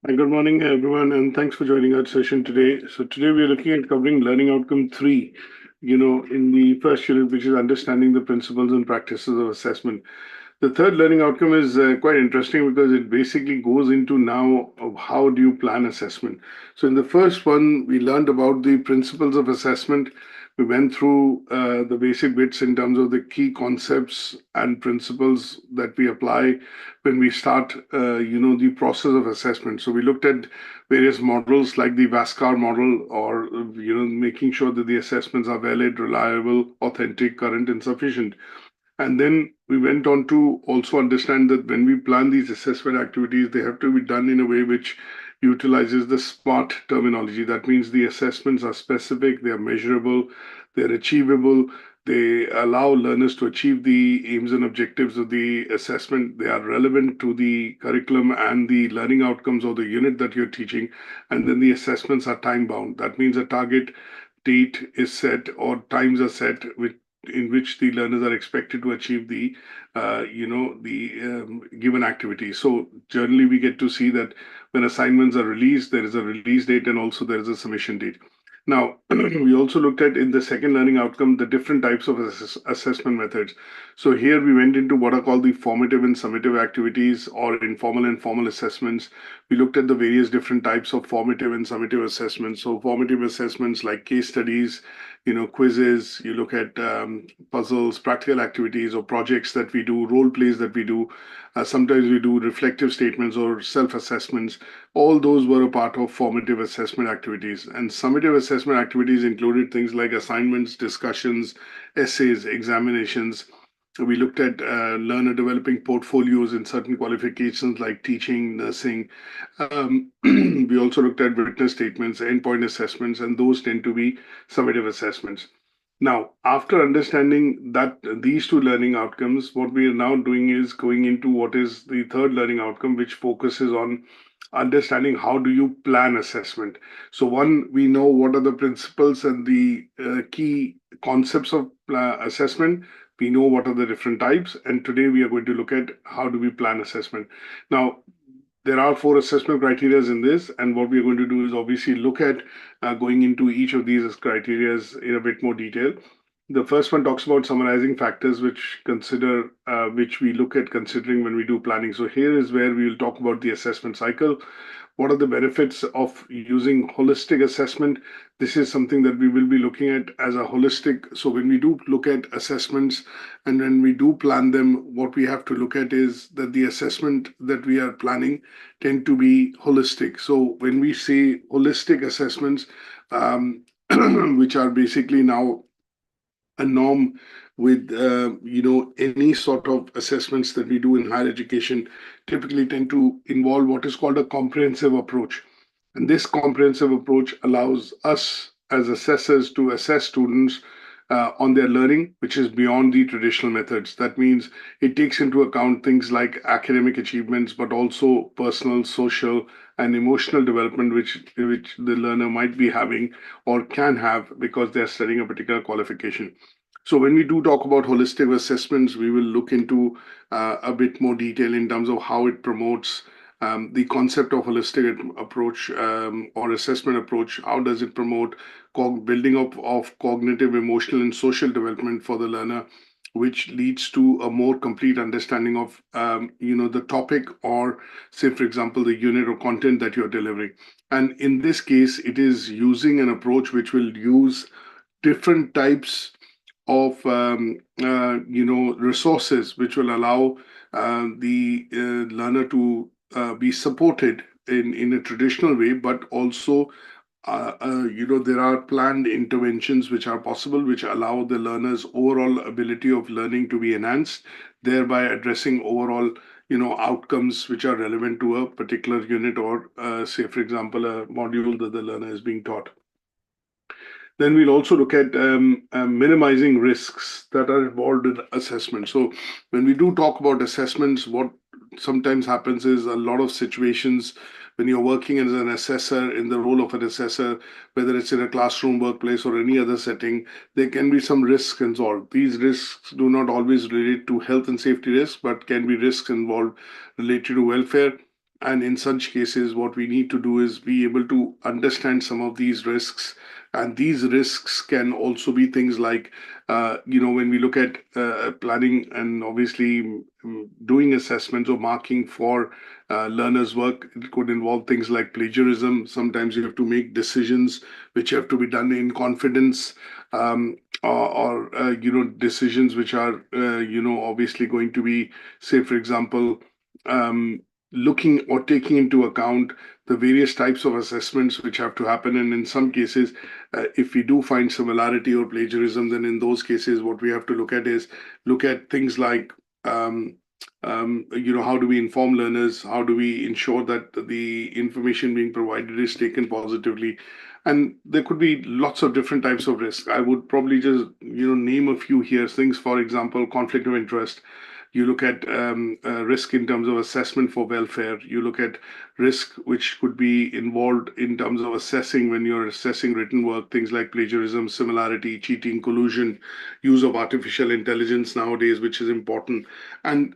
Good morning, everyone, and thanks for joining our session today. So today we are looking at covering learning outcome three, in the first unit, which is understanding the principles and practices of assessment. The third learning outcome is quite interesting because it basically goes into now of how do you plan assessment. So in the first one, we learned about the principles of assessment. We went through the basic bits in terms of the key concepts and principles that we apply when we start, the process of assessment. So we looked at various models like the VASCAR model, or making sure that the assessments are valid, reliable, authentic, current, and sufficient. And then we went on to also understand that when we plan these assessment activities, they have to be done in a way which utilizes the SMART terminology. That means the assessments are specific, they are measurable, they're achievable, they allow learners to achieve the aims and objectives of the assessment, they are relevant to the curriculum and the learning outcomes of the unit that you're teaching, and then the assessments are time bound. That means a target date is set or times are set in which the learners are expected to achieve the given activity. So generally, we get to see that when assignments are released, there is a release date and also there is a submission date. Now, we also looked at in the second learning outcome the different types of assessment methods. So here we went into what are called the formative and summative activities, or informal and formal assessments. We looked at the various different types of formative and summative assessments. So formative assessments like case studies, quizzes, you look at puzzles, practical activities or projects that we do, role plays that we do. Sometimes we do reflective statements or self-assessments. All those were a part of formative assessment activities. And summative assessment activities included things like assignments, discussions, essays, examinations. We looked at learner developing portfolios in certain qualifications like teaching, nursing. We also looked at witness statements, endpoint assessments, and those tend to be summative assessments. Now, after understanding that these two learning outcomes, what we are now doing is going into what is the third learning outcome, which focuses on understanding how do you plan assessment. So one, we know what are the principles and the key concepts of assessment. We know what are the different types, and today we are going to look at how do we plan assessment. Now, there are four assessment criteria in this, and what we're going to do is obviously look at going into each of these criteria in a bit more detail. The first one talks about summarizing factors which we look at considering when we do planning. So here is where we will talk about the assessment cycle. What are the benefits of using holistic assessment? This is something that we will be looking at as a holistic. So when we do look at assessments and when we do plan them, what we have to look at is that the assessment that we are planning tend to be holistic. So when we say holistic assessments, which are basically now a norm with any sort of assessments that we do in higher education, typically tend to involve what is called a comprehensive approach. And this comprehensive approach allows us as assessors to assess students on their learning, which is beyond the traditional methods. That means it takes into account things like academic achievements, but also personal, social, and emotional development, which the learner might be having or can have because they're studying a particular qualification. So when we do talk about holistic assessments, we will look into a bit more detail in terms of how it promotes the concept of holistic approach or assessment approach. How does it promote building up of cognitive, emotional, and social development for the learner, which leads to a more complete understanding of the topic, or say for example the unit or content that you're delivering. And in this case, it is using an approach which will use different types of resources which will allow the learner to be supported in a traditional way, but also there are planned interventions which are possible, which allow the learner's overall ability of learning to be enhanced, thereby addressing overall outcomes which are relevant to a particular unit, or say for example a module that the learner is being taught. Then we'll also look at minimizing risks that are involved in assessment. So when we do talk about assessments, what sometimes happens is a lot of situations when you're working as an assessor, in the role of an assessor, whether it's in a classroom, workplace, or any other setting, there can be some risks involved. These risks do not always relate to health and safety risks, but can be risks involved related to welfare, And in such cases, what we need to do is be able to understand some of these risks. And these risks can also be things like, when we look at planning and obviously doing assessments or marking for learners' work, it could involve things like plagiarism. Sometimes you have to make decisions which have to be done in confidence, or decisions which are, obviously going to be, say, for example, um, looking or taking into account the various types of assessments which have to happen. And in some cases, if we do find similarity or plagiarism, then in those cases, what we have to look at is look at things like, um, how do we inform learners? How do we ensure that the information being provided is taken positively? And there could be lots of different types of risk. I would probably just, name a few here. Things, for example, conflict of interest. You look at risk in terms of assessment for welfare. You look at risk which could be involved in terms of assessing when you're assessing written work, things like plagiarism, similarity, cheating, collusion, use of artificial intelligence nowadays, which is important. And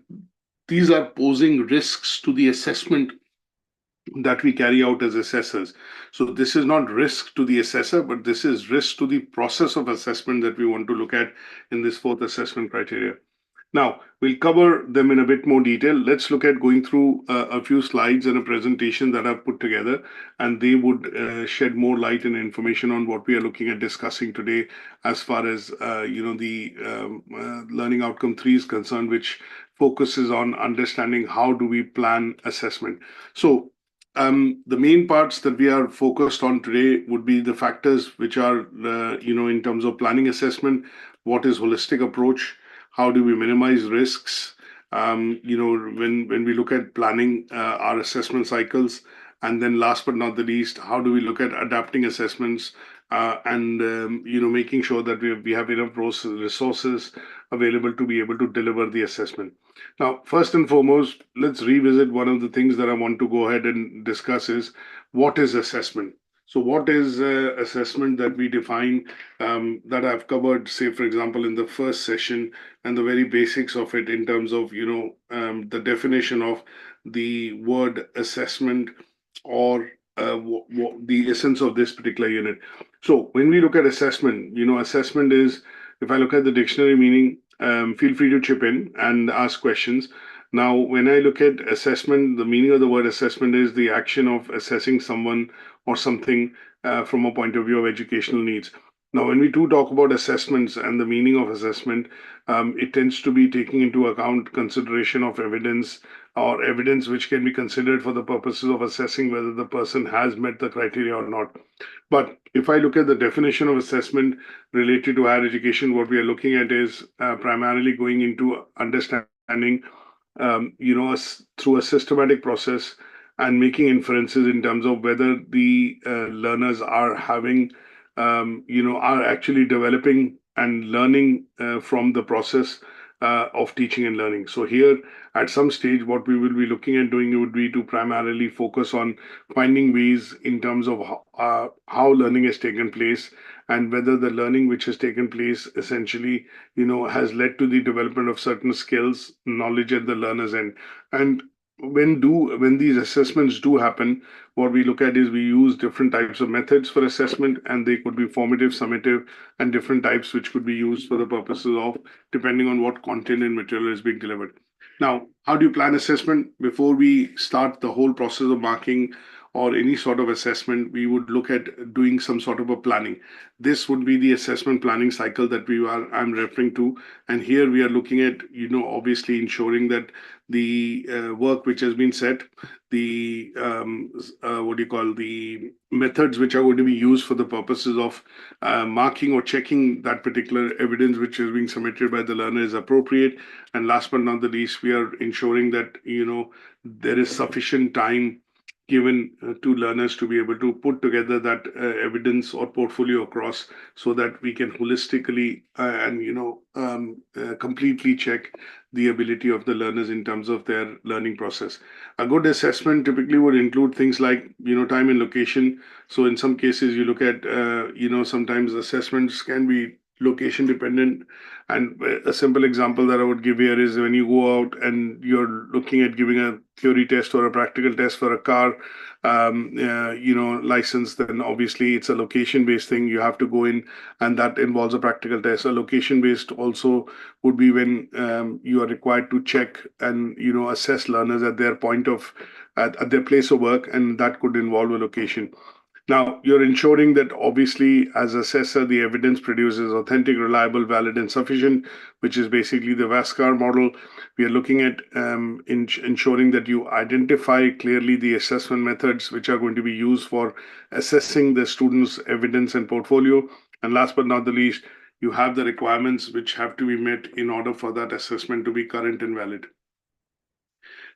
these are posing risks to the assessment that we carry out as assessors. So this is not risk to the assessor, but this is risk to the process of assessment that we want to look at in this fourth assessment criteria. Now, we'll cover them in a bit more detail. Let's look at going through a few slides and a presentation that I've put together, and they would shed more light and information on what we are looking at discussing today as far as, the learning outcome 3 is concerned, which focuses on understanding how do we plan assessment. So, the main parts that we are focused on today would be the factors which are, in terms of planning assessment, what is holistic approach, how do we minimize risks, when we look at planning our assessment cycles, and then last but not the least, how do we look at adapting assessments, and making sure that we have enough resources available to be able to deliver the assessment. Now, first and foremost, let's revisit one of the things that I want to go ahead and discuss is what is assessment. So what is assessment that we define, that I've covered, say, for example, in the first session, and the very basics of it in terms of, the definition of the word assessment, or the essence of this particular unit. So when we look at assessment, assessment is, if I look at the dictionary meaning, feel free to chip in and ask questions. Now, when I look at assessment, the meaning of the word assessment is the action of assessing someone or something from a point of view of educational needs. Now, when we do talk about assessments and the meaning of assessment, it tends to be taking into account consideration of evidence, or evidence which can be considered for the purposes of assessing whether the person has met the criteria or not. But if I look at the definition of assessment related to higher education, what we are looking at is primarily going into understanding, through a systematic process, and making inferences in terms of whether the learners are having, are actually developing and learning from the process of teaching and learning. So here, at some stage, what we will be looking at doing would be to primarily focus on finding ways in terms of how learning has taken place, and whether the learning which has taken place essentially, has led to the development of certain skills, knowledge at the learner's end. And when these assessments do happen, what we look at is we use different types of methods for assessment, and they could be formative, summative, and different types which could be used for the purposes of, depending on what content and material is being delivered. Now, how do you plan assessment? Before we start the whole process of marking or any sort of assessment, we would look at doing some sort of a planning. This would be the assessment planning cycle that I'm referring to. And here we are looking at, obviously ensuring that the work which has been set, the the methods which are going to be used for the purposes of marking or checking that particular evidence which is being submitted by the learner is appropriate. And last but not the least, we are ensuring that, there is sufficient time given to learners to be able to put together that evidence or portfolio across, so that we can holistically and completely check the ability of the learners in terms of their learning process. A good assessment typically would include things like, time and location. So in some cases, you look at, sometimes assessments can be location dependent. And a simple example that I would give here is when you go out and you're looking at giving a theory test or a practical test for a car, license, then obviously it's a location-based thing. You have to go in, and that involves a practical test. A location-based also would be when you are required to check and assess learners at their at their place of work, and that could involve a location. Now, you're ensuring that obviously, as assessor, the evidence produces authentic, reliable, valid, and sufficient, which is basically the VASCAR model. We are looking at ensuring that you identify clearly the assessment methods which are going to be used for assessing the student's evidence and portfolio. And last but not the least, you have the requirements which have to be met in order for that assessment to be current and valid.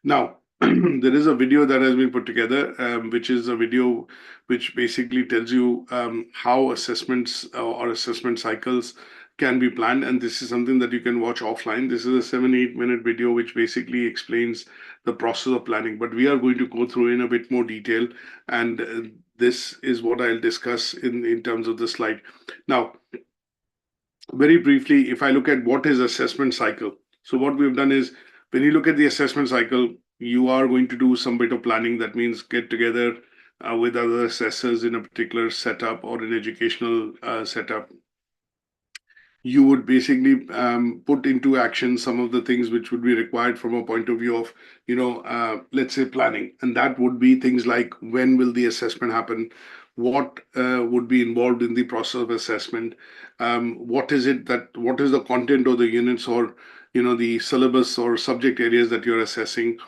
Now, there is a video that has been put together, which is a video which basically tells you how assessments or assessment cycles can be planned. And this is something that you can watch offline. This is a 7-8 minute video which basically explains the process of planning. But we are going to go through in a bit more detail. And this is what I'll discuss in terms of the slide. Now, very briefly, if I look at what is assessment cycle. So what we've done is, when you look at the assessment cycle, you are going to do some bit of planning. That means get together with other assessors in a particular setup or an educational setup. You would basically put into action some of the things which would be required from a point of view of, let's say, planning. And that would be things like, when will the assessment happen? What would be involved in the process of assessment? What is the content of the units, or the syllabus or subject areas that you're assessing?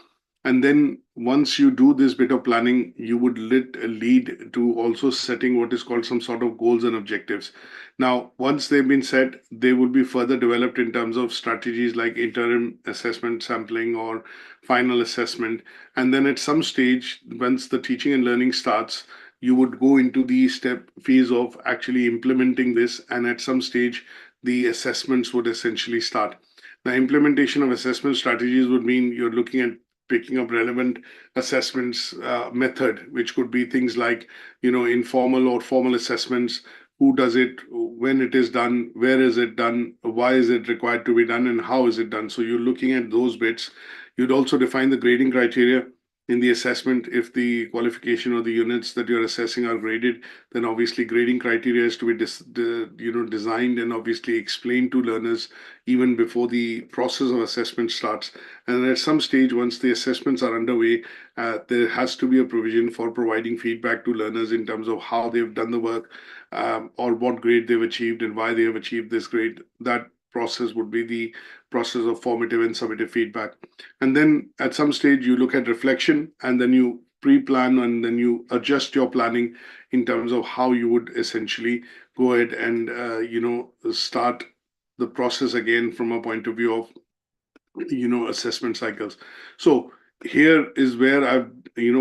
And then once you do this bit of planning, you would lead to also setting what is called some sort of goals and objectives. Now, once they've been set, they will be further developed in terms of strategies like interim assessment, sampling, or final assessment. And then at some stage, once the teaching and learning starts, you would go into the phase of actually implementing this. And at some stage, the assessments would essentially start. The implementation of assessment strategies would mean you're looking at picking up relevant assessments method, which could be things like, informal or formal assessments. Who does it, when it is done, where is it done, why is it required to be done, and how is it done? So you're looking at those bits. You'd also define the grading criteria in the assessment. If the qualification or the units that you're assessing are graded, then obviously grading criteria is to be designed and obviously explained to learners even before the process of assessment starts. And at some stage, once the assessments are underway, there has to be a provision for providing feedback to learners in terms of how they've done the work, or what grade they've achieved and why they have achieved this grade. That process would be the process of formative and summative feedback. And then at some stage, you look at reflection, and then you pre-plan, and then you adjust your planning in terms of how you would essentially go ahead and start the process again from a point of view of assessment cycles. So here is where I've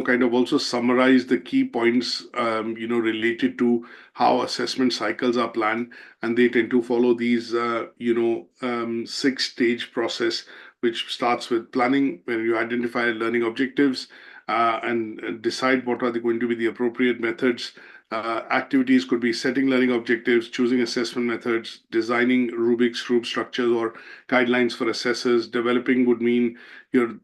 kind of also summarized the key points related to how assessment cycles are planned, and they tend to follow these 6-stage process, which starts with planning, where you identify learning objectives and decide what are going to be the appropriate methods. Activities could be setting learning objectives, choosing assessment methods, designing rubrics, group structures, or guidelines for assessors. Developing would mean you're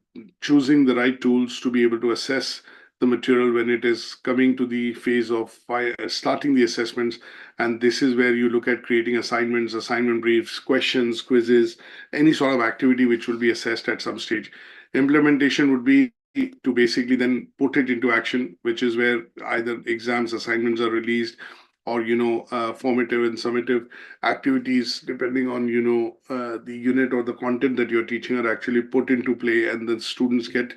choosing the right tools to be able to assess the material when it is coming to the phase of starting the assessments. And this is where you look at creating assignments, assignment briefs, questions, quizzes, any sort of activity which will be assessed at some stage. Implementation would be to basically then put it into action, which is where either exams, assignments are released, or formative and summative activities, depending on the unit or the content that you're teaching, are actually put into play, and the students get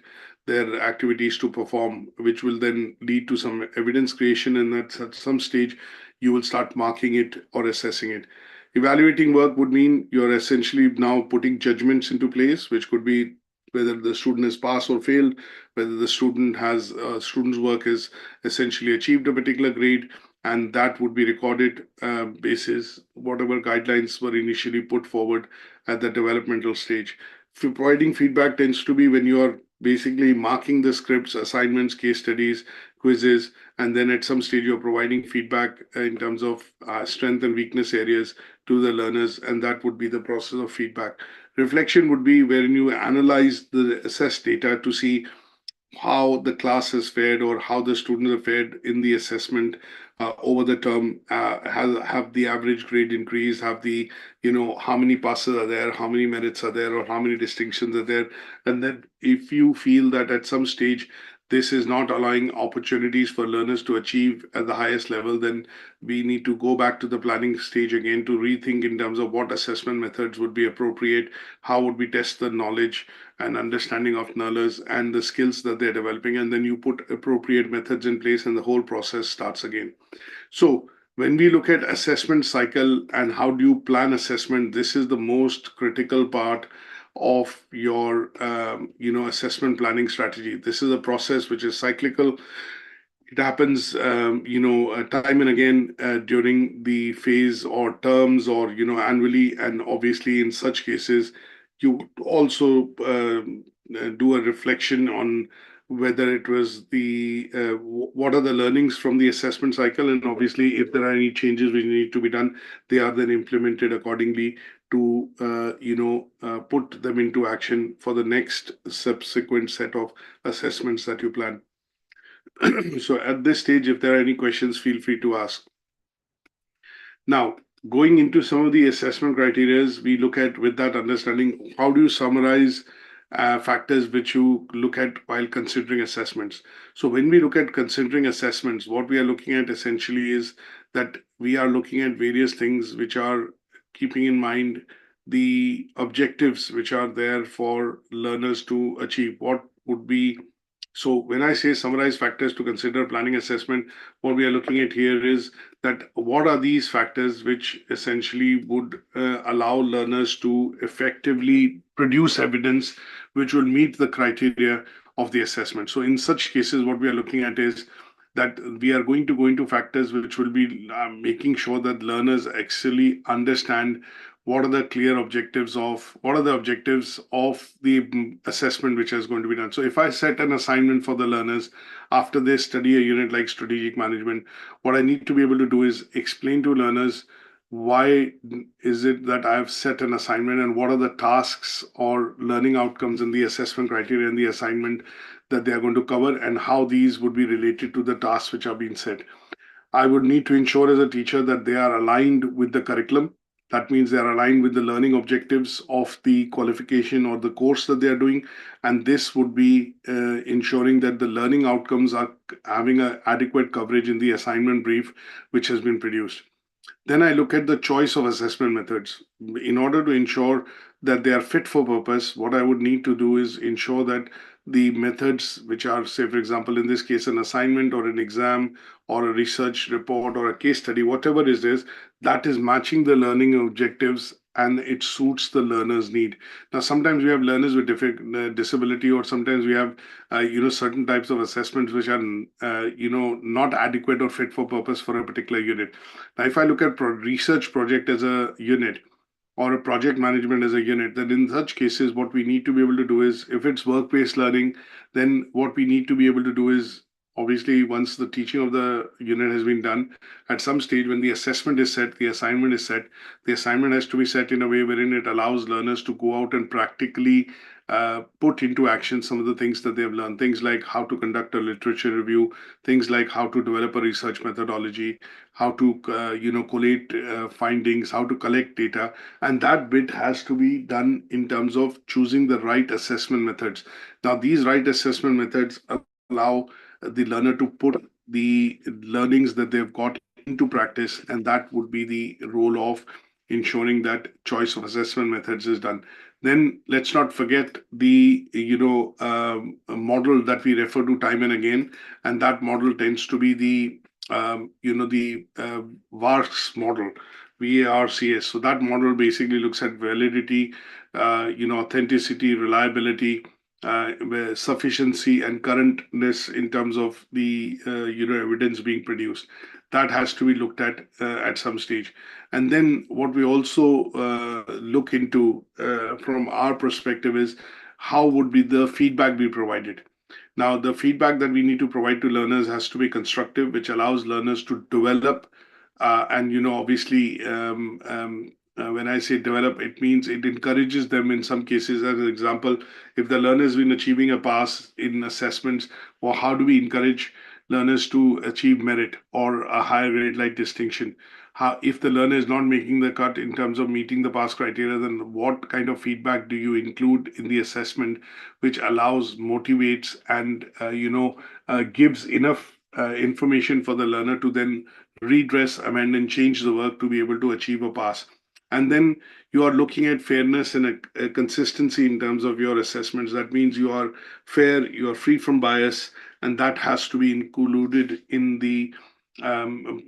their activities to perform, which will then lead to some evidence creation, and that's at some stage you will start marking it or assessing it. Evaluating work would mean you're essentially now putting judgments into place, which could be whether the student has passed or failed, whether the student's work has essentially achieved a particular grade, and that would be recorded basis whatever guidelines were initially put forward at the developmental stage. Providing feedback tends to be when you are basically marking the scripts, assignments, case studies, quizzes, and then at some stage you're providing feedback in terms of strength and weakness areas to the learners, and that would be the process of feedback. Reflection would be wherein you analyze the assessed data to see how the class has fared or how the students have fared in the assessment over the term. Have the average grade increased? Have the, how many passes are there? How many merits are there? Or how many distinctions are there? And then if you feel that at some stage this is not allowing opportunities for learners to achieve at the highest level, then we need to go back to the planning stage again to rethink in terms of what assessment methods would be appropriate, how would we test the knowledge and understanding of learners and the skills that they're developing, and then you put appropriate methods in place and the whole process starts again. So when we look at assessment cycle and how do you plan assessment, this is the most critical part of your assessment planning strategy. This is a process which is cyclical. It happens time and again during the phase or terms or annually, and obviously in such cases you also do a reflection on whether it was the what are the learnings from the assessment cycle, and obviously if there are any changes which need to be done, they are then implemented accordingly to put them into action for the next subsequent set of assessments that you plan. So at this stage, if there are any questions, feel free to ask. Now, going into some of the assessment criteria, we look at with that understanding, how do you summarize factors which you look at while considering assessments? So when we look at considering assessments, what we are looking at essentially is that we are looking at various things which are keeping in mind the objectives which are there for learners to achieve. What would be so when I say summarize factors to consider planning assessment, what we are looking at here is that what are these factors which essentially would allow learners to effectively produce evidence which will meet the criteria of the assessment. So in such cases, what we are looking at is that we are going to go into factors which will be making sure that learners actually understand what are the clear objectives of the assessment which is going to be done. So if I set an assignment for the learners after they study a unit like strategic management, what I need to be able to do is explain to learners why is it that I have set an assignment and what are the tasks or learning outcomes in the assessment criteria and the assignment that they are going to cover, and how these would be related to the tasks which are being set. I would need to ensure as a teacher that they are aligned with the curriculum. That means they are aligned with the learning objectives of the qualification or the course that they are doing. And this would be ensuring that the learning outcomes are having an adequate coverage in the assignment brief which has been produced. Then I look at the choice of assessment methods. In order to ensure that they are fit for purpose, what I would need to do is ensure that the methods, which are, say, for example, in this case, an assignment or an exam or a research report or a case study, whatever it is, that is matching the learning objectives and it suits the learner's need. Now, sometimes we have learners with disability, or sometimes we have, certain types of assessments which are, not adequate or fit for purpose for a particular unit. Now, if I look at research project as a unit, or a project management as a unit, then in such cases, what we need to be able to do is, if it's work-based learning, then what we need to be able to do is, obviously, once the teaching of the unit has been done, at some stage when the assessment is set, the assignment is set, the assignment has to be set in a way wherein it allows learners to go out and practically put into action some of the things that they've learned. Things like how to conduct a literature review, things like how to develop a research methodology, how to collate findings, how to collect data, and that bit has to be done in terms of choosing the right assessment methods. Now, these right assessment methods allow the learner to put the learnings that they've got into practice, and that would be the role of ensuring that choice of assessment methods is done. Then let's not forget the model that we refer to time and again, and that model tends to be the VARCS model, VARCS. So that model basically looks at validity, authenticity, reliability, sufficiency, and currentness in terms of the evidence being produced. That has to be looked at some stage. And then what we also look into from our perspective is how would be the feedback be provided? Now, the feedback that we need to provide to learners has to be constructive, which allows learners to develop. And, obviously, when I say develop, it means it encourages them in some cases. As an example, if the learner has been achieving a pass in assessments, or how do we encourage learners to achieve merit or a higher grade like distinction? How, if the learner is not making the cut in terms of meeting the pass criteria, then what kind of feedback do you include in the assessment, which allows, motivates, and gives enough information for the learner to then redress, amend, and change the work to be able to achieve a pass. And then you are looking at fairness and a consistency in terms of your assessments. That means you are fair, you are free from bias, and that has to be included in the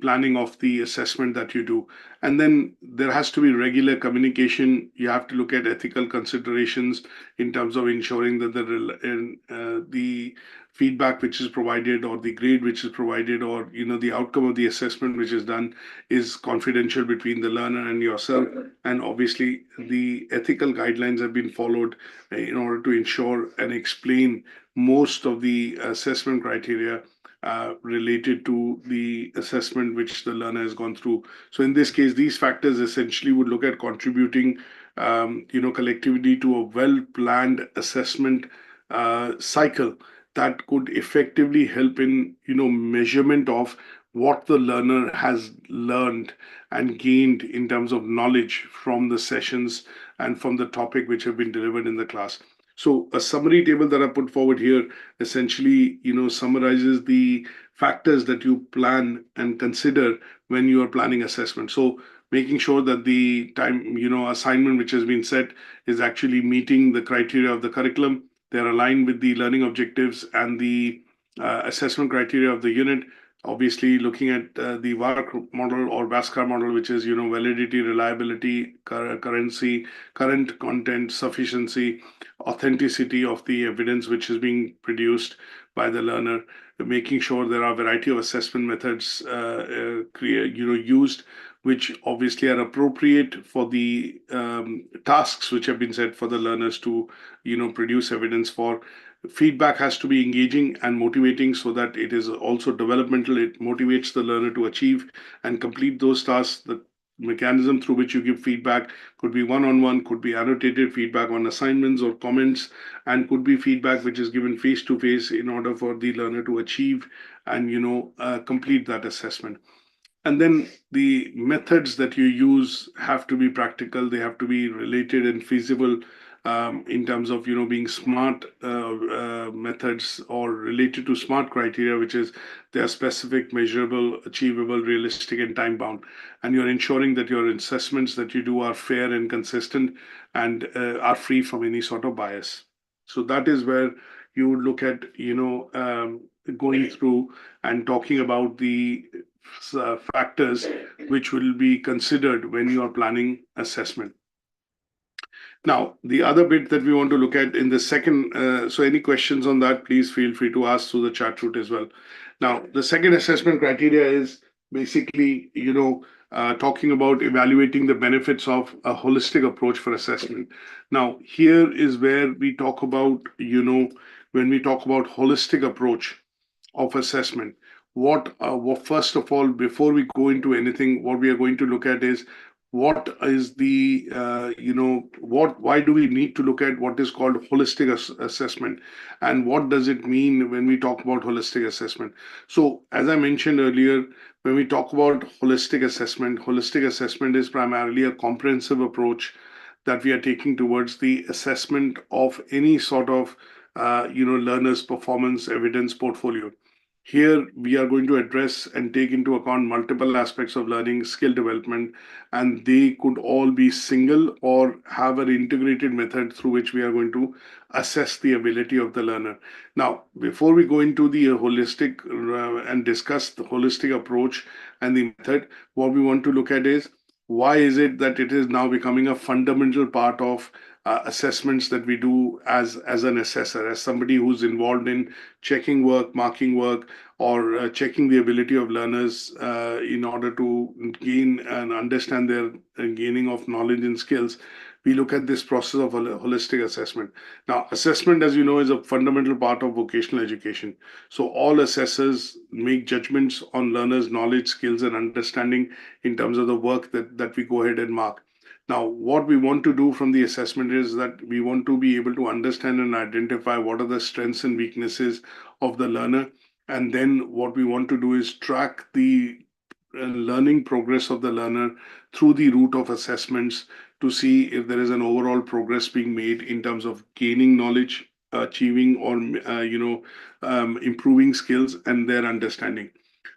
planning of the assessment that you do. And then there has to be regular communication. You have to look at ethical considerations in terms of ensuring that the feedback which is provided, or the grade which is provided, or the outcome of the assessment which is done, is confidential between the learner and yourself. And obviously the ethical guidelines have been followed in order to ensure and explain most of the assessment criteria related to the assessment which the learner has gone through. So in this case, these factors essentially would look at contributing, collectively to a well-planned assessment cycle that could effectively help in, measurement of what the learner has learned and gained in terms of knowledge from the sessions and from the topic which have been delivered in the class. So a summary table that I put forward here essentially, summarizes the factors that you plan and consider when you are planning assessment. So making sure that the time, assignment which has been set is actually meeting the criteria of the curriculum. They're aligned with the learning objectives and the assessment criteria of the unit. Obviously, looking at the VARC model or VASCAR model, which is, validity, reliability, currency, current content, sufficiency, authenticity of the evidence which is being produced by the learner, making sure there are a variety of assessment methods used, which obviously are appropriate for the tasks which have been set for the learners to produce evidence for. Feedback has to be engaging and motivating so that it is also developmental. It motivates the learner to achieve and complete those tasks. The mechanism through which you give feedback could be one-on-one, could be annotated feedback on assignments or comments, and could be feedback which is given face-to-face in order for the learner to achieve and complete that assessment. And then the methods that you use have to be practical. They have to be related and feasible in terms of being smart methods, or related to SMART criteria, which is they are specific, measurable, achievable, realistic, and time bound. And you're ensuring that your assessments that you do are fair and consistent and are free from any sort of bias. So that is where you would look at going through and talking about the factors which will be considered when you are planning assessment. Now, the other bit that we want to look at in the second, so any questions on that, please feel free to ask through the chat route as well. Now, the second assessment criteria is basically, talking about evaluating the benefits of a holistic approach for assessment. Now, here is where we talk about, when we talk about holistic approach of assessment, what first of all, before we go into anything, what we are going to look at is what is the why do we need to look at what is called holistic assessment, and what does it mean when we talk about holistic assessment? So as I mentioned earlier, when we talk about holistic assessment is primarily a comprehensive approach that we are taking towards the assessment of any sort of learner's performance evidence portfolio. Here, we are going to address and take into account multiple aspects of learning, skill development, and they could all be single or have an integrated method through which we are going to assess the ability of the learner. Now, before we go into the holistic and discuss the holistic approach and the method, what we want to look at is why is it that it is now becoming a fundamental part of assessments that we do as an assessor, as somebody who's involved in checking work, marking work, or checking the ability of learners in order to gain and understand their gaining of knowledge and skills. we look at this process of holistic assessment. Now, assessment, as you know, is a fundamental part of vocational education. So all assessors make judgments on learners' knowledge, skills, and understanding in terms of the work that we go ahead and mark. Now, what we want to do from the assessment is that we want to be able to understand and identify what are the strengths and weaknesses of the learner. And then what we want to do is track the learning progress of the learner through the route of assessments to see if there is an overall progress being made in terms of gaining knowledge, achieving or improving skills and their understanding.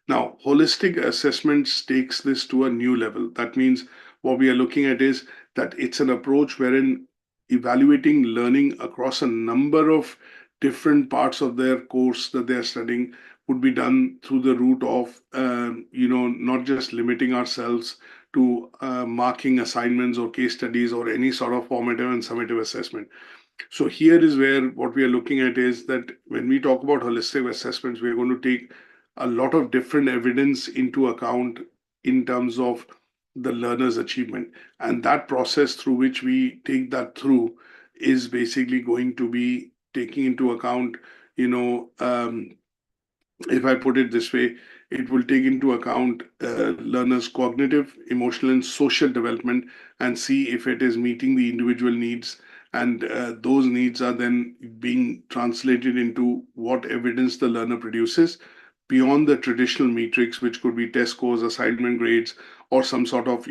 Now, holistic assessments takes this to a new level. That means what we are looking at is that it's an approach wherein evaluating learning across a number of different parts of their course that they are studying would be done through the route of, not just limiting ourselves to marking assignments or case studies or any sort of formative and summative assessment. So here is where what we are looking at is that when we talk about holistic assessments, we're going to take a lot of different evidence into account in terms of the learner's achievement. And that process through which we take that through is basically going to be taking into account, if I put it this way, it will take into account learners' cognitive, emotional, and social development and see if it is meeting the individual needs. And those needs are then being translated into what evidence the learner produces beyond the traditional metrics, which could be test scores, assignment grades, or some sort of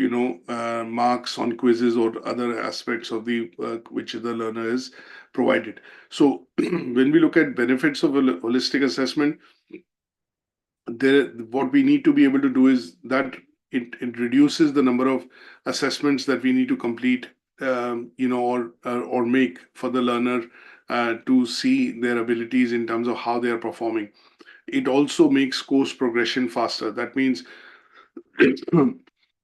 marks on quizzes or other aspects of the work which the learner is provided. So when we look at benefits of a holistic assessment, what we need to be able to do is that it reduces the number of assessments that we need to complete, or make for the learner to see their abilities in terms of how they are performing. It also makes course progression faster. That means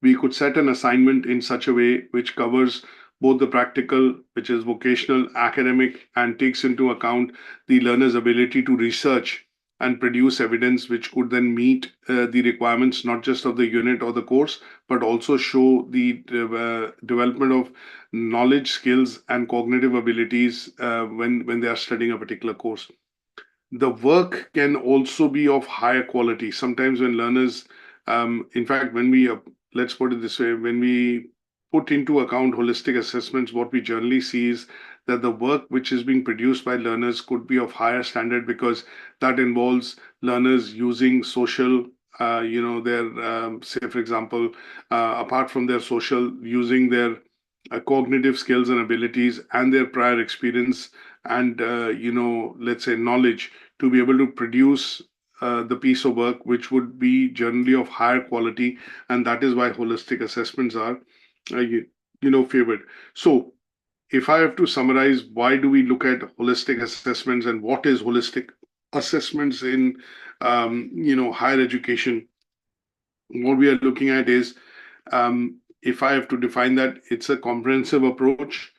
we could set an assignment in such a way which covers both the practical, which is vocational, academic, and takes into account the learner's ability to research and produce evidence which could then meet the requirements not just of the unit or the course, but also show the development of knowledge, skills, and cognitive abilities when they are studying a particular course. The work can also be of higher quality. Sometimes when learners, in fact, when we, let's put it this way, when we put into account holistic assessments, what we generally see is that the work which is being produced by learners could be of higher standard because that involves learners using social, say, for example, apart from their social, using their cognitive skills and abilities and their prior experience and, let's say, knowledge to be able to produce the piece of work which would be generally of higher quality, and that is why holistic assessments are favored. So if I have to summarize, why do we look at holistic assessments and what is holistic assessments in higher education? What we are looking at is, if I have to define that, it's a comprehensive approach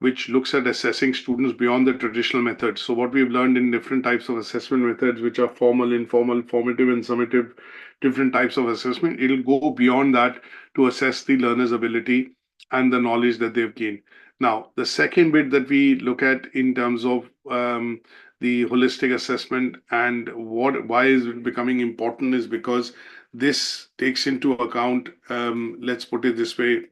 which looks at assessing students beyond the traditional methods. So what we've learned in different types of assessment methods, which are formal, informal, formative, and summative, different types of assessment, it'll go beyond that to assess the learner's ability and the knowledge that they've gained. Now, the second bit that we look at in terms of the holistic assessment and why is it becoming important is because this takes into account, let's put it this way,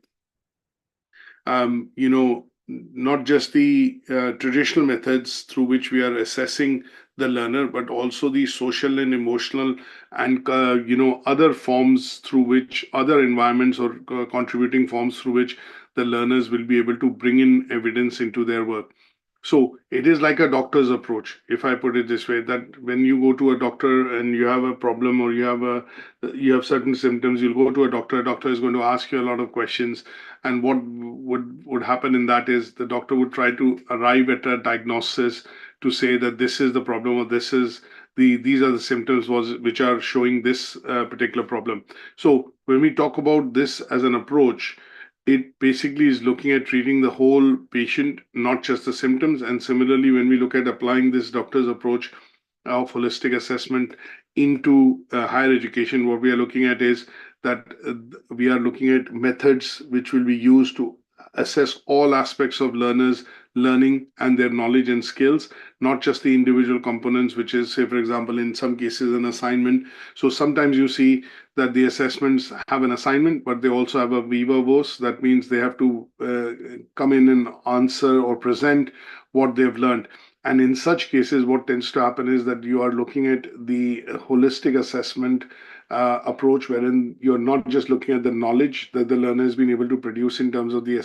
not just the traditional methods through which we are assessing the learner, but also the social and emotional and other forms through which other environments or contributing forms through which the learners will be able to bring in evidence into their work. So it is like a doctor's approach, if I put it this way, that when you go to a doctor and you have a problem or you have certain symptoms, you'll go to a doctor is going to ask you a lot of questions. And what would happen in that is the doctor would try to arrive at a diagnosis to say that this is the problem or these are the symptoms which are showing this particular problem. So when we talk about this as an approach, it basically is looking at treating the whole patient, not just the symptoms. And similarly, when we look at applying this doctor's approach of holistic assessment into higher education, what we are looking at is that we are looking at methods which will be used to assess all aspects of learners' learning and their knowledge and skills, not just the individual components, which is, say, for example, in some cases, an assignment. So sometimes you see that the assessments have an assignment, but they also have a viva voce. That means they have to come in and answer or present what they've learned. And in such cases, what tends to happen is that you are looking at the holistic assessment approach, wherein you're not just looking at the knowledge that the learner has been able to produce in terms of the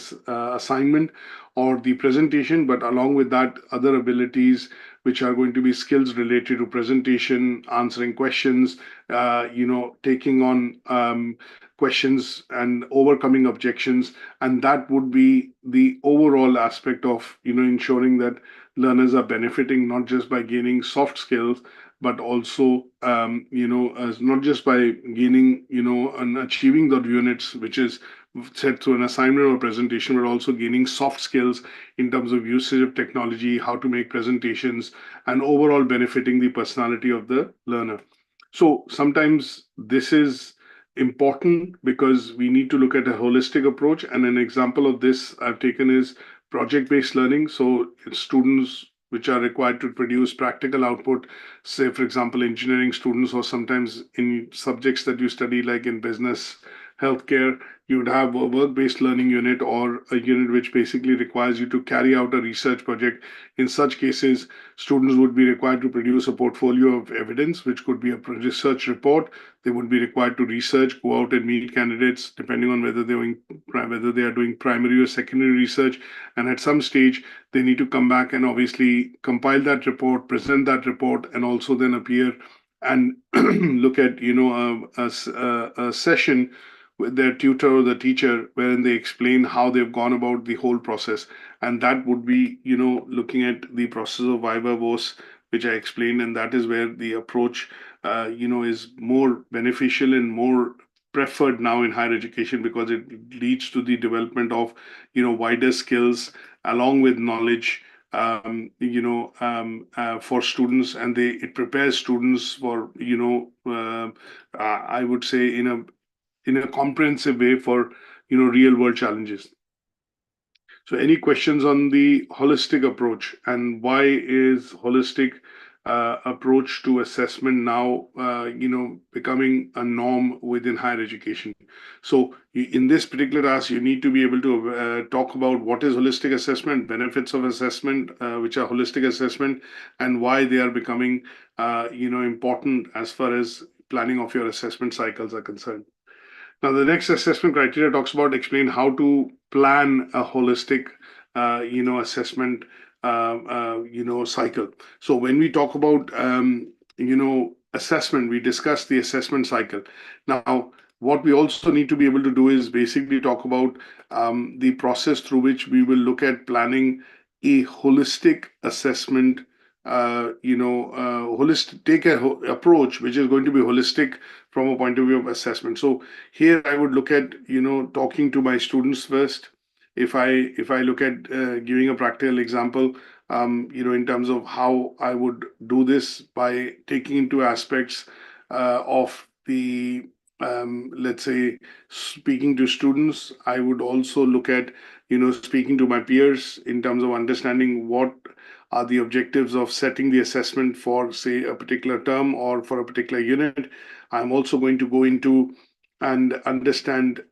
assignment or the presentation, but along with that, other abilities which are going to be skills related to presentation, answering questions, taking on questions and overcoming objections. And that would be the overall aspect of, ensuring that learners are benefiting not just by gaining soft skills, but also, not just by gaining, and achieving the units, which is set through an assignment or presentation, but also gaining soft skills in terms of usage of technology, how to make presentations, and overall benefiting the personality of the learner. So sometimes this is important because we need to look at a holistic approach. And an example of this I've taken is project-based learning. So students which are required to produce practical output, say, for example, engineering students, or sometimes in subjects that you study, like in business, healthcare, you would have a work-based learning unit or a unit which basically requires you to carry out a research project. In such cases, students would be required to produce a portfolio of evidence, which could be a research report. They would be required to research, go out and meet candidates, depending on whether they are doing primary or secondary research. And at some stage, they need to come back and obviously compile that report, present that report, and also then appear and look at, a session with their tutor or the teacher, wherein they explain how they've gone about the whole process. And that would be, looking at the process of viva voce, which I explained. And that is where the approach, is more beneficial and more preferred now in higher education, because it leads to the development of, wider skills along with knowledge, for students, and it prepares students for, I would say, in a comprehensive way for, real world challenges. So any questions on the holistic approach, and why is holistic approach to assessment now, becoming a norm within higher education? So in this particular task, you need to be able to talk about what is holistic assessment, benefits of assessment, which are holistic assessment, and why they are becoming, important as far as planning of your assessment cycles are concerned. Now, the next assessment criteria talks about explain how to plan a holistic, assessment, cycle. So when we talk about, assessment, we discuss the assessment cycle. Now, what we also need to be able to do is basically talk about the process through which we will look at planning a holistic assessment, take a approach which is going to be holistic from a point of view of assessment. So here I would look at, talking to my students first. If I look at giving a practical example, in terms of how I would do this by taking into aspects of the, let's say, speaking to students, I would also look at, speaking to my peers in terms of understanding what are the objectives of setting the assessment for, say, a particular term or for a particular unit. I'm also going to go into and understand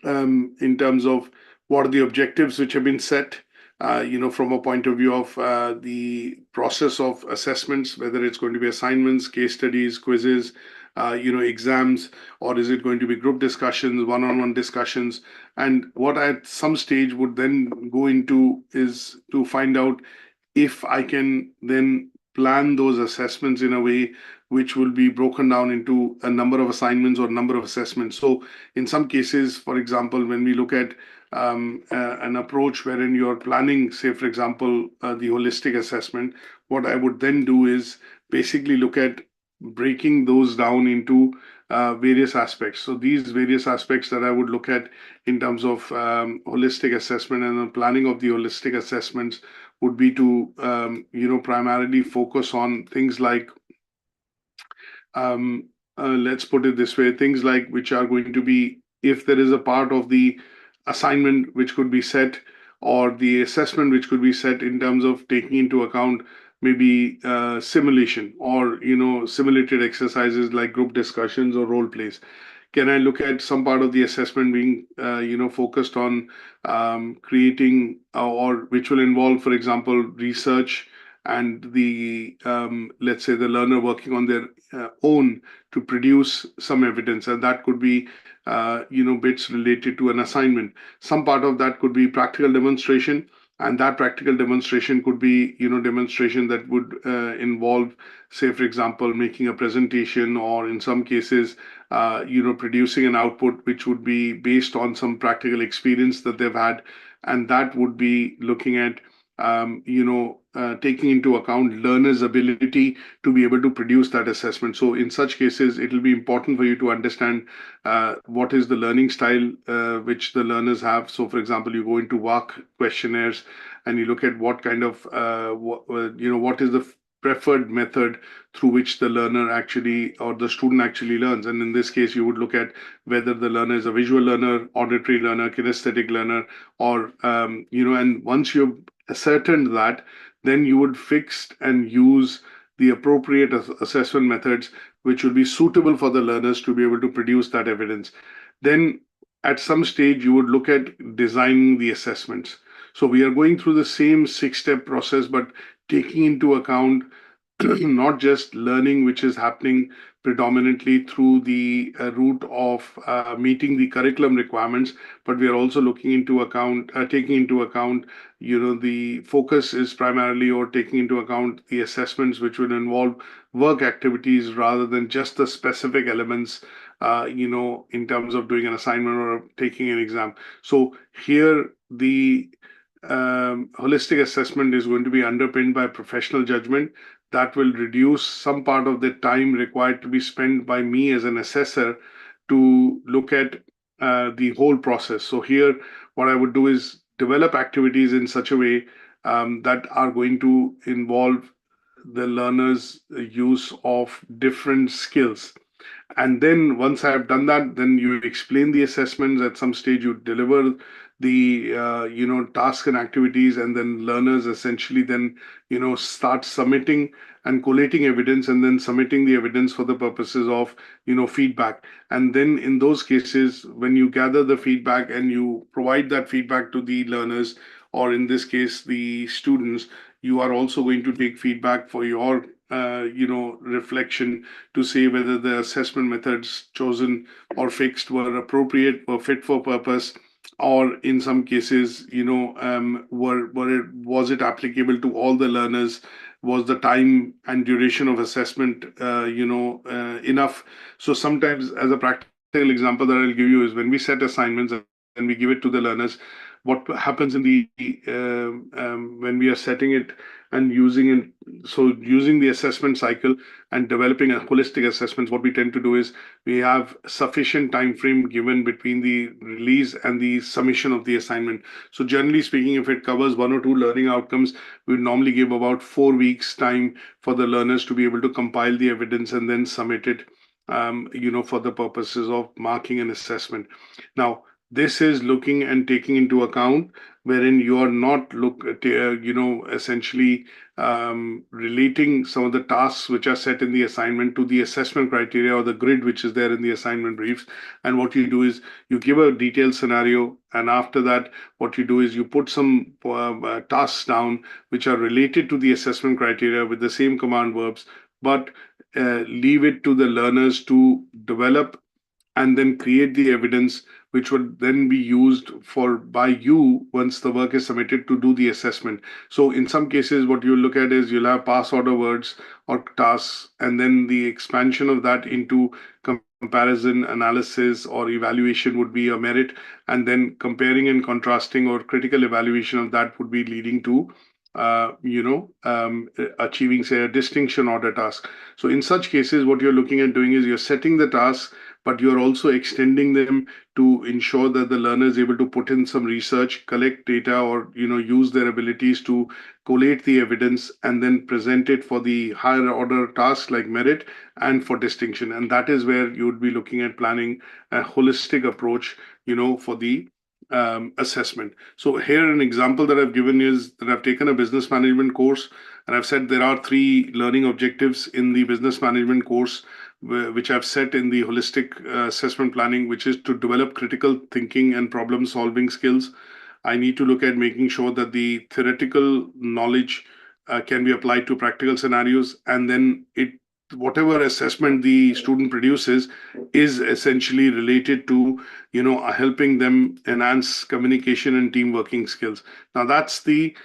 in terms of what are the objectives which have been set, from a point of view of the process of assessments, whether it's going to be assignments, case studies, quizzes, exams, or is it going to be group discussions, one-on-one discussions? And what I at some stage would then go into is to find out if I can then plan those assessments in a way which will be broken down into a number of assignments or number of assessments. So in some cases, for example, when we look at an approach wherein you're planning, say, for example, the holistic assessment, what I would then do is basically look at breaking those down into various aspects. So these various aspects that I would look at in terms of holistic assessment and the planning of the holistic assessments would be to, primarily focus on things like, let's put it this way, things like which are going to be, if there is a part of the assignment which could be set, or the assessment which could be set in terms of taking into account maybe simulation, or simulated exercises like group discussions or role plays? Can I look at some part of the assessment being focused on creating, or which will involve, for example, research, and the let's say the learner working on their own to produce some evidence, and that could be bits related to an assignment. Some part of that could be practical demonstration, and that practical demonstration could be demonstration that would involve, say for example, making a presentation, or in some cases producing an output which would be based on some practical experience that they've had, and that would be looking at taking into account learners' ability to be able to produce that assessment. So in such cases, it will be important for you to understand what is the learning style which the learners have. So for example, you go into WARC questionnaires and you look at what kind of, what is the preferred method through which the learner actually, or the student actually learns. And in this case, you would look at whether the learner is a visual learner, auditory learner, kinesthetic learner, or, and once you've ascertained that, then you would fix and use the appropriate assessment methods which will be suitable for the learners to be able to produce that evidence. Then at some stage, you would look at designing the assessments. So we are going through the same 6-step process, but taking into account not just learning which is happening predominantly through the route of meeting the curriculum requirements, but we are also taking into account, the focus is primarily, or taking into account the assessments which will involve work activities rather than just the specific elements, in terms of doing an assignment or taking an exam. So here the holistic assessment is going to be underpinned by professional judgment that will reduce some part of the time required to be spent by me as an assessor to look at the whole process. So here, what I would do is develop activities in such a way that are going to involve the learner's use of different skills. And then once I have done that, then you explain the assessments. At some stage, you deliver the tasks and activities, and then learners essentially then start submitting and collating evidence, and then submitting the evidence for the purposes of feedback. And then in those cases, when you gather the feedback and you provide that feedback to the learners, or in this case the students, you are also going to take feedback for your reflection to say whether the assessment methods chosen or fixed were appropriate, were fit for purpose, or in some cases, was it applicable to all the learners? Was the time and duration of assessment, enough? So sometimes, as a practical example that I'll give you, is when we set assignments and we give it to the learners, what happens in the when we are setting it and using it, so using the assessment cycle and developing a holistic assessments, what we tend to do is we have sufficient time frame given between the release and the submission of the assignment. So generally speaking, if it covers 1 or 2 learning outcomes, we normally give about 4 weeks time for the learners to be able to compile the evidence and then submit it, for the purposes of marking an assessment. Now, this is looking and taking into account wherein you are not essentially relating some of the tasks which are set in the assignment to the assessment criteria or the grid which is there in the assignment briefs. And what you do is you give a detailed scenario, and after that, what you do is you put some tasks down which are related to the assessment criteria with the same command verbs, but leave it to the learners to develop and then create the evidence which would then be used by you once the work is submitted to do the assessment. So in some cases, what you'll look at is you'll have pass order words or tasks, and then the expansion of that into comparison, analysis, or evaluation would be a merit, and then comparing and contrasting or critical evaluation of that would be leading to achieving, say, a distinction order task. So in such cases, what you're looking at doing is you're setting the tasks, but you're also extending them to ensure that the learner is able to put in some research, collect data, or use their abilities to collate the evidence and then present it for the higher order tasks like merit and for distinction. And that is where you would be looking at planning a holistic approach, for the assessment. So here an example that I've given is that I've taken a business management course and I've said there are 3 learning objectives in the business management course which I've set in the holistic assessment planning, which is to develop critical thinking and problem solving skills. I need to look at making sure that the theoretical knowledge can be applied to practical scenarios, and then whatever assessment the student produces is essentially related to helping them enhance communication and team working skills. Now that's the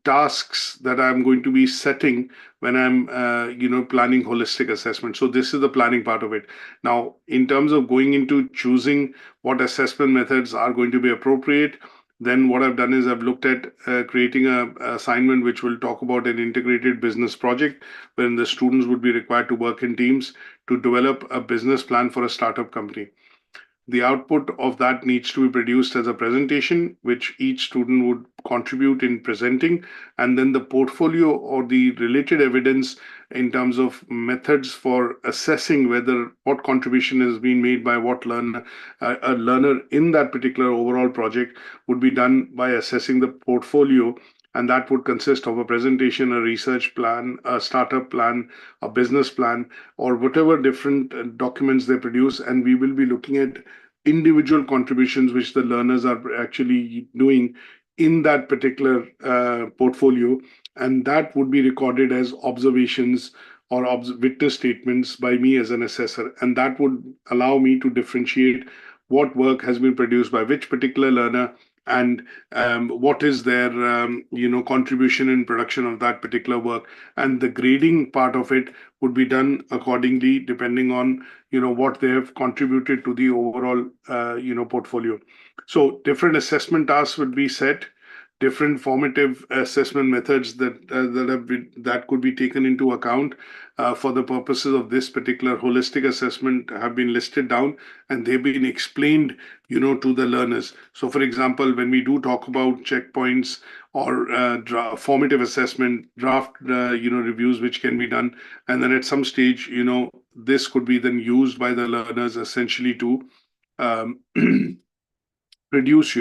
tasks that I'm going to be setting when I'm planning holistic assessment. So this is the planning part of it. Now in terms of going into choosing what assessment methods are going to be appropriate, then what I've done is I've looked at creating a assignment which will talk about an integrated business project wherein the students would be required to work in teams to develop a business plan for a startup company. The output of that needs to be produced as a presentation, which each student would contribute in presenting, and then the portfolio or the related evidence in terms of methods for assessing whether what contribution has been made by what learner, a learner in that particular overall project would be done by assessing the portfolio. And that would consist of a presentation, a research plan, a startup plan, a business plan, or whatever different documents they produce. And we will be looking at individual contributions which the learners are actually doing in that particular portfolio. And that would be recorded as observations or witness statements by me as an assessor. And that would allow me to differentiate what work has been produced by which particular learner and what is their contribution in production of that particular work, and the grading part of it would be done accordingly depending on what they have contributed to the overall portfolio. So different assessment tasks would be set, different formative assessment methods that could be taken into account for the purposes of this particular holistic assessment have been listed down, and they've been explained to the learners. So for example, when we do talk about checkpoints or formative assessment, draft reviews which can be done, and then at some stage this could be then used by the learners essentially to um, produce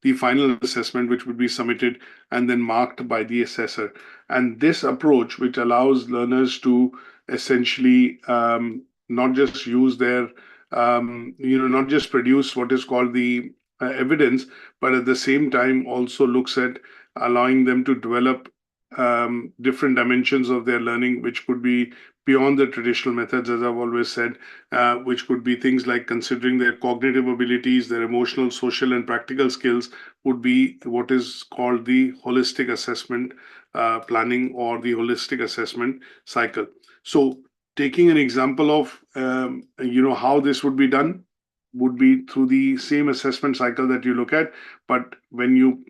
the final assessment which would be submitted and then marked by the assessor. And this approach, which allows learners to essentially not just use their not just produce what is called the evidence, but at the same time also looks at allowing them to develop different dimensions of their learning, which could be beyond the traditional methods, as I've always said, which could be things like considering their cognitive abilities, their emotional, social, and practical skills would be what is called the holistic assessment planning or the holistic assessment cycle. So taking an example of how this would be done would be through the same assessment cycle that you look at. But when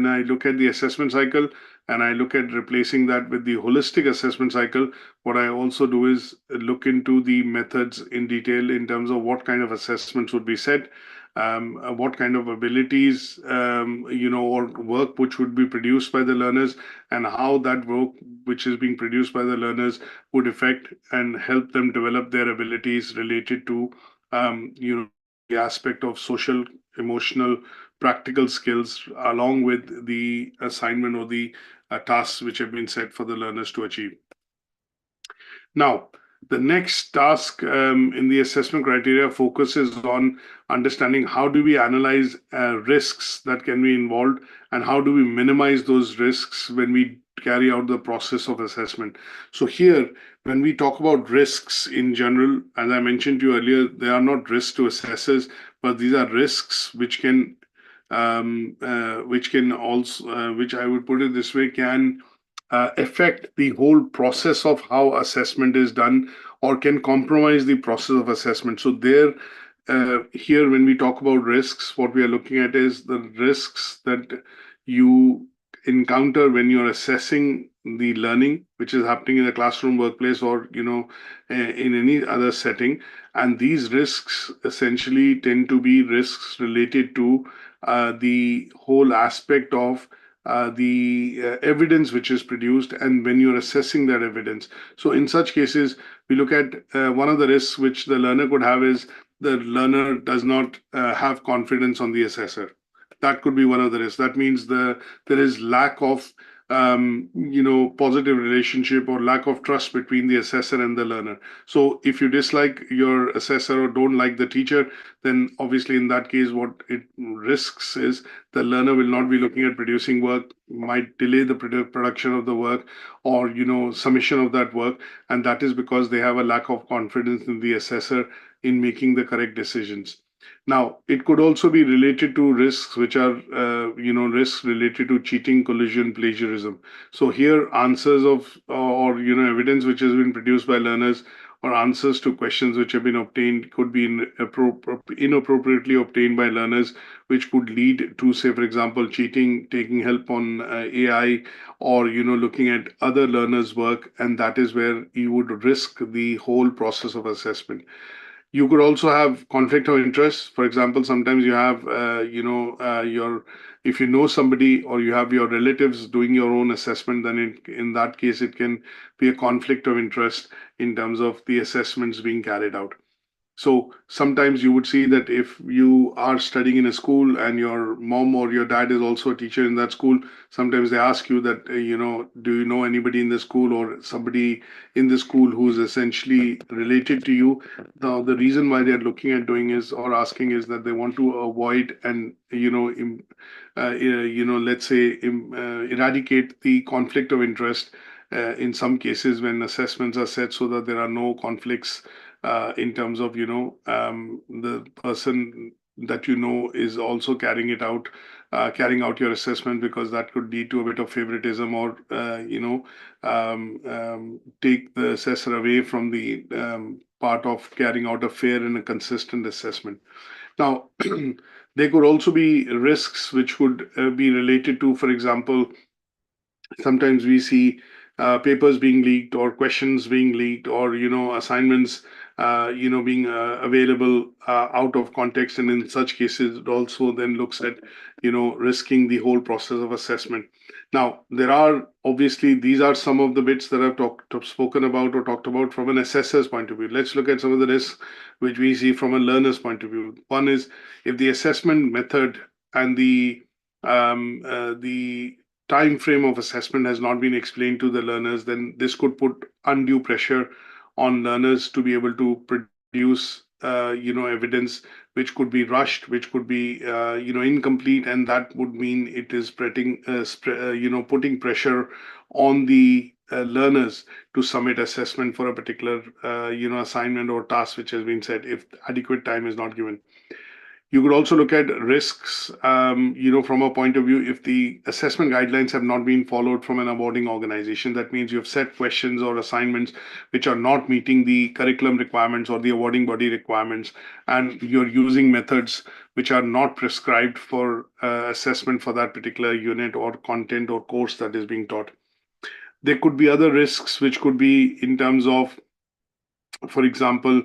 I look at the assessment cycle and I look at replacing that with the holistic assessment cycle, what I also do is look into the methods in detail in terms of what kind of assessments would be set, what kind of abilities, or work which would be produced by the learners, and how that work which is being produced by the learners would affect and help them develop their abilities related to the aspect of social, emotional, practical skills, along with the assignment or the tasks which have been set for the learners to achieve. Now, the next task in the assessment criteria focuses on understanding how do we analyze risks that can be involved and how do we minimize those risks when we carry out the process of assessment. So here, when we talk about risks in general, as I mentioned to you earlier, they are not risks to assessors, but these are risks which can also, which I would put it this way, can affect the whole process of how assessment is done or can compromise the process of assessment. So here, when we talk about risks, what we are looking at is the risks that you encounter when you're assessing the learning, which is happening in the classroom, workplace, or in any other setting. And these risks essentially tend to be risks related to the whole aspect of the evidence which is produced and when you're assessing that evidence. So in such cases, we look at one of the risks which the learner could have is the learner does not have confidence on the assessor. That could be one of the risks. That means there is lack of positive relationship or lack of trust between the assessor and the learner. So if you dislike your assessor or don't like the teacher, then obviously in that case, what it risks is the learner will not be looking at producing work, might delay the production of the work, or submission of that work, and that is because they have a lack of confidence in the assessor in making the correct decisions. Now, it could also be related to risks, which are, risks related to cheating, collusion, plagiarism. So here, answers of or evidence which has been produced by learners or answers to questions which have been obtained could be inappropriately obtained by learners, which could lead to, say, for example, cheating, taking help on AI, or looking at other learners' work, and that is where you would risk the whole process of assessment. You could also have conflict of interest. For example, sometimes you have, your if you know somebody or you have your relatives doing your own assessment, then in that case, it can be a conflict of interest in terms of the assessments being carried out. So sometimes you would see that if you are studying in a school and your mom or your dad is also a teacher in that school, sometimes they ask you that, do you know anybody in the school or somebody in the school who's essentially related to you? The reason why they're looking at doing is or asking is that they want to avoid and, let's say, eradicate the conflict of interest in some cases when assessments are set so that there are no conflicts in terms of the person that is also carrying out your assessment, because that could lead to a bit of favoritism or take the assessor away from the part of carrying out a fair and a consistent assessment. Now, there could also be risks which would be related to, for example, sometimes we see papers being leaked or questions being leaked or assignments being available out of context, and in such cases it also then looks at risking the whole process of assessment. Now, there are obviously these are some of the bits that I've spoken about or talked about from an assessor's point of view. Let's look at some of the risks which we see from a learner's point of view. One is if the assessment method and the time frame of assessment has not been explained to the learners, then this could put undue pressure on learners to be able to produce evidence which could be rushed, which could be incomplete, and that would mean it is putting pressure on the learners to submit assessment for a particular assignment or task which has been set if adequate time is not given. You could also look at risks, from a point of view, if the assessment guidelines have not been followed from an awarding organization. That means you have set questions or assignments which are not meeting the curriculum requirements or the awarding body requirements, and you're using methods which are not prescribed for assessment for that particular unit or content or course that is being taught. There could be other risks which could be in terms of, for example,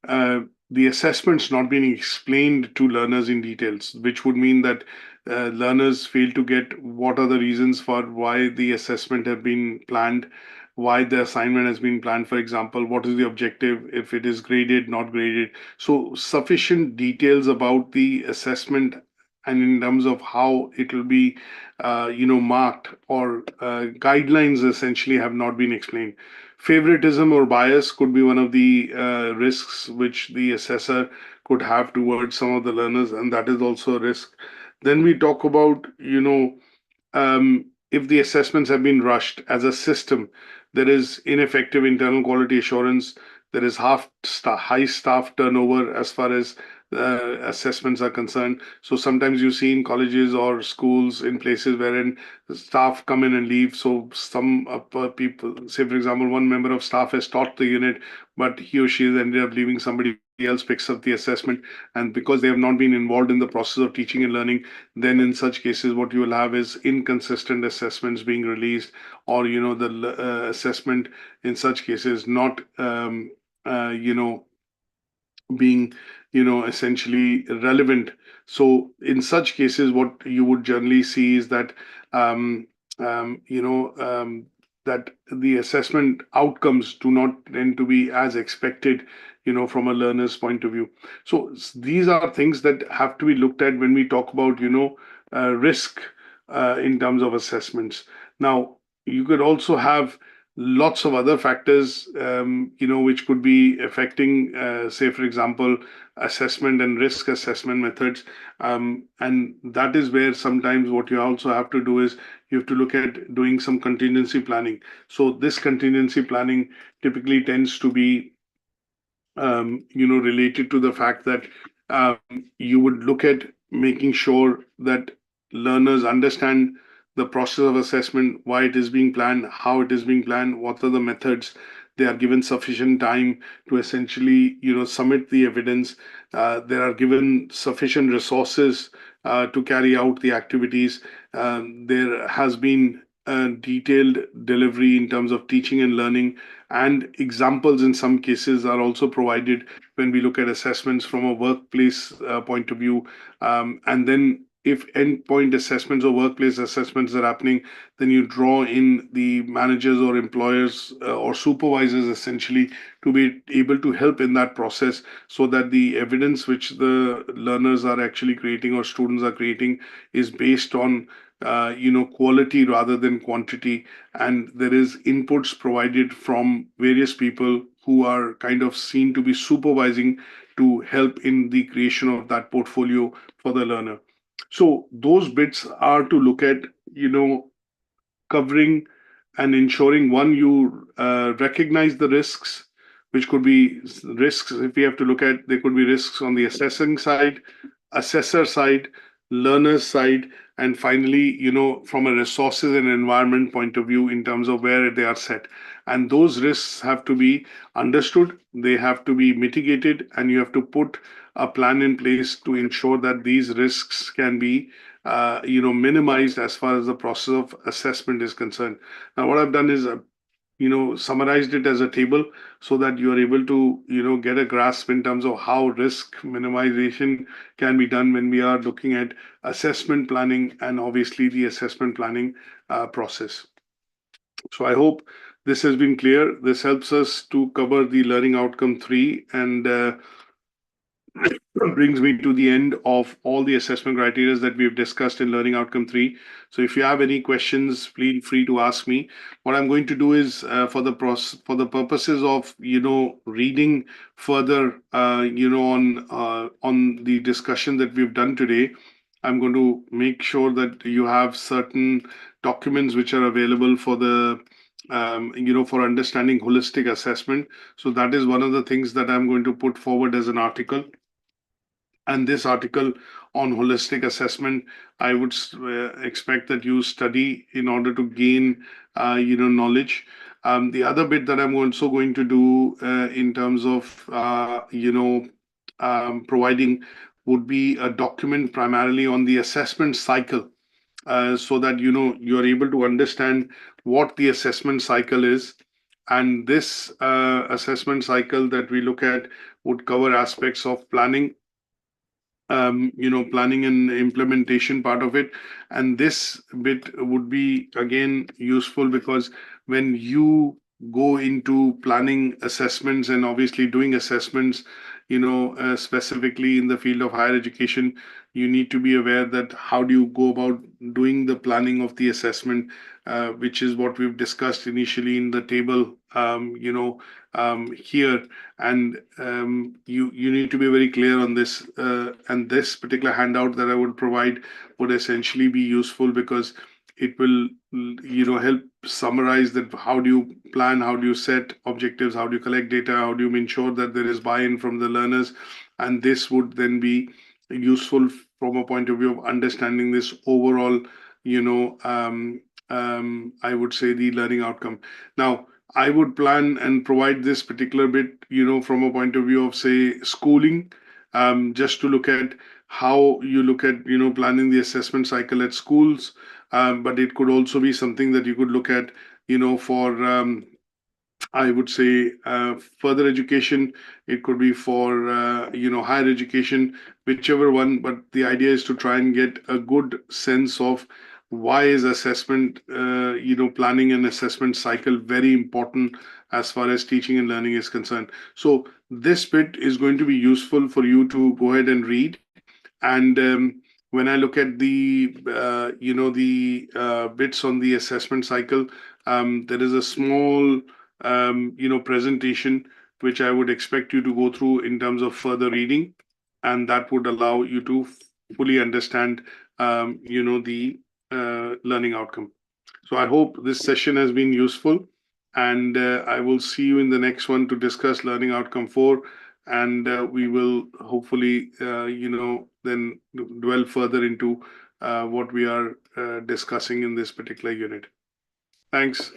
uh, the assessments not being explained to learners in details, which would mean that learners fail to get what are the reasons for why the assessment have been planned, why the assignment has been planned, for example, what is the objective, if it is graded, not graded. So sufficient details about the assessment and in terms of how it will be, marked or guidelines essentially have not been explained. Favoritism or bias could be one of the risks which the assessor could have towards some of the learners, and that is also a risk. Then we talk about, if the assessments have been rushed as a system, there is ineffective internal quality assurance, there is high staff turnover as far as assessments are concerned. So sometimes you see in colleges or schools in places wherein staff come in and leave. So some people, say for example, one member of staff has taught the unit, but he or she has ended up leaving. Somebody else picks up the assessment, and because they have not been involved in the process of teaching and learning, then in such cases what you will have is inconsistent assessments being released, or the assessment in such cases not being essentially relevant. So in such cases what you would generally see is that um, um, you know um, that the assessment outcomes do not tend to be as expected, from a learner's point of view. So these are things that have to be looked at when we talk about, risk in terms of assessments. Now, you could also have lots of other factors, which could be affecting, say, for example, assessment and risk assessment methods. And that is where sometimes what you also have to do is you have to look at doing some contingency planning. So this contingency planning typically tends to be, related to the fact that um, you would look at making sure that learners understand the process of assessment, why it is being planned, how it is being planned, what are the methods. They are given sufficient time to essentially, submit the evidence. They are given sufficient resources to carry out the activities. There has been detailed delivery in terms of teaching and learning, and examples in some cases are also provided when we look at assessments from a workplace point of view. And then if endpoint assessments or workplace assessments are happening, then you draw in the managers or employers or supervisors essentially to be able to help in that process, so that the evidence which the learners are actually creating or students are creating is based on quality rather than quantity, and there is inputs provided from various people who are kind of seen to be supervising to help in the creation of that portfolio for the learner. So those bits are to look at, covering and ensuring, one, you recognize the risks, which could be risks. If we have to look at, there could be risks on the assessing side, assessor side, learner side, and finally, from a resources and environment point of view in terms of where they are set. And those risks have to be understood, they have to be mitigated, and you have to put a plan in place to ensure that these risks can be minimized as far as the process of assessment is concerned. Now, what I've done is, summarized it as a table so that you are able to, get a grasp in terms of how risk minimization can be done when we are looking at assessment planning and obviously the assessment planning process. So I hope this has been clear. This helps us to cover the learning outcome 3, and brings me to the end of all the assessment criteria that we've discussed in learning outcome 3. So if you have any questions, feel free to ask me. What I'm going to do is, for the purposes of, reading further, on the discussion that we've done today, I'm going to make sure that you have certain documents which are available for the for understanding holistic assessment. So that is one of the things that I'm going to put forward as an article. And this article on holistic assessment, I would expect that you study in order to gain, knowledge. The other bit that I'm also going to do in terms of, providing would be a document primarily on the assessment cycle, so that you're able to understand what the assessment cycle is. And this assessment cycle that we look at would cover aspects of planning, planning and implementation part of it. And this bit would be again useful because when you go into planning assessments and obviously doing assessments, specifically in the field of higher education, you need to be aware that how do you go about doing the planning of the assessment, which is what we've discussed initially in the table, here. And you need to be very clear on this. And this particular handout that I would provide would essentially be useful because it will, help summarize that how do you plan, how do you set objectives, how do you collect data, how do you ensure that there is buy-in from the learners. And this would then be useful from a point of view of understanding this overall, I would say the learning outcome. Now, I would plan and provide this particular bit, from a point of view of, say, schooling, just to look at how you look at, planning the assessment cycle at schools. But it could also be something that you could look at, for, I would say, further education. It could be for, higher education, whichever one. But the idea is to try and get a good sense of why is assessment, planning and assessment cycle very important as far as teaching and learning is concerned. So this bit is going to be useful for you to go ahead and read. And when I look at the, bits on the assessment cycle, there is a small, presentation which I would expect you to go through in terms of further reading, and that would allow you to fully understand, the learning outcome. So I hope this session has been useful, and I will see you in the next one to discuss learning outcome 4, and we will hopefully, then dwell further into what we are discussing in this particular unit. Thanks.